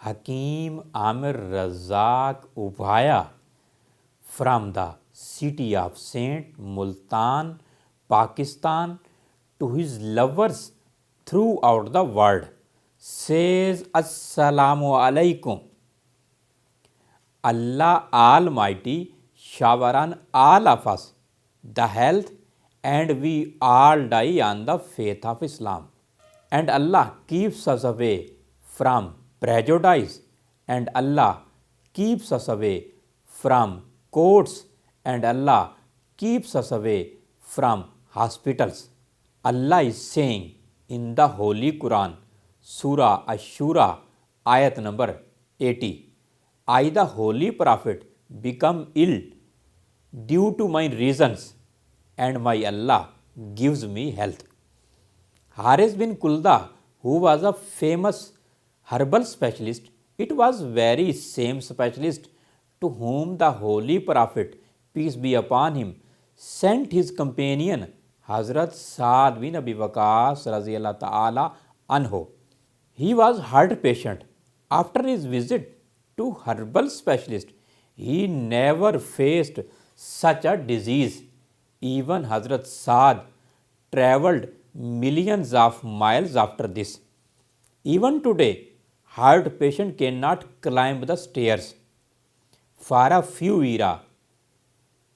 Hakim Amir Razak Ubhaya from the city of Saint Multan, Pakistan, to his lovers throughout the world, says Assalamu alaikum. Allah Almighty shower on all of us the health, and we all die on the faith of Islam. And Allah keeps us away from prejudice, and Allah keeps us away from courts, and Allah keeps us away from hospitals. Allah is saying in the Holy Quran, Surah Ash-Shura, ayat number 80, I, the Holy Prophet, become ill due to my reasons, and my Allah gives me health. Haris bin Kulda, who was a famous herbal specialist, it was very same specialist to whom the Holy Prophet, peace be upon him, sent his companion Hazrat Saad bin Abi Waqas Raziyallahu Ta'ala anhu. He was heart patient. After his visit to herbal specialist, he never faced such a disease. Even Hazrat Saad travelled millions of miles after this. Even today, heart patient cannot climb the stairs. For a few years,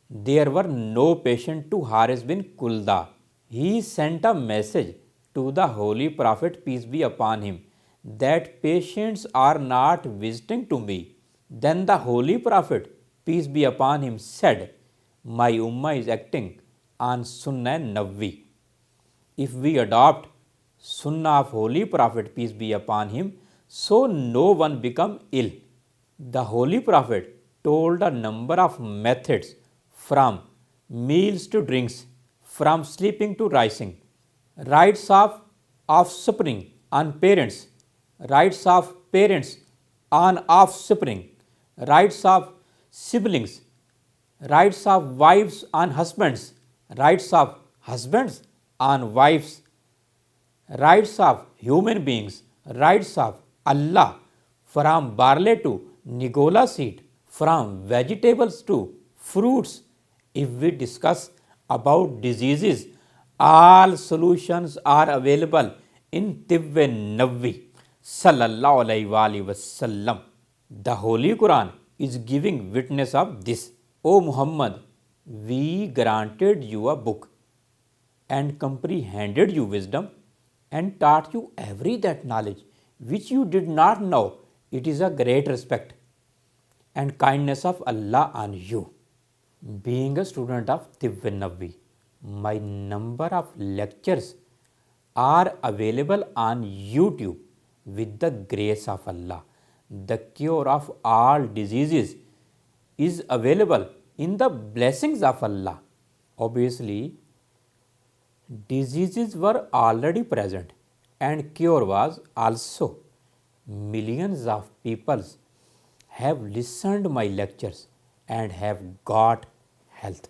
there were no patient to Haris bin Kulda. He sent a message to the Holy Prophet, peace be upon him, that patients are not visiting to me. Then the Holy Prophet, peace be upon him, said, my Ummah is acting on Sunnah Nabawi. If we adopt Sunnah of Holy Prophet, peace be upon him, so no one become ill. The Holy Prophet told a number of methods, from meals to drinks, from sleeping to rising, rights of offspring on parents, rights of parents on offspring, rights of siblings, rights of wives on husbands, rights of husbands on wives, rights of human beings, rights of Allah, from barley to Nigola seed, from vegetables to fruits. If we discuss about diseases, all solutions are available in Tibbe Nabawi sallallahu alaihi wasallam. The Holy Quran is giving witness of this. O Muhammad, we granted you a book and comprehended you wisdom and taught you every that knowledge which you did not know. It is a great respect and kindness of Allah on you. Being a student of Tibbe Nabawi, my number of lectures are available on YouTube with the grace of Allah. The cure of all diseases is available in the blessings of Allah. Obviously, diseases were already present and cure was also. Millions of people have listened my lectures and have got health.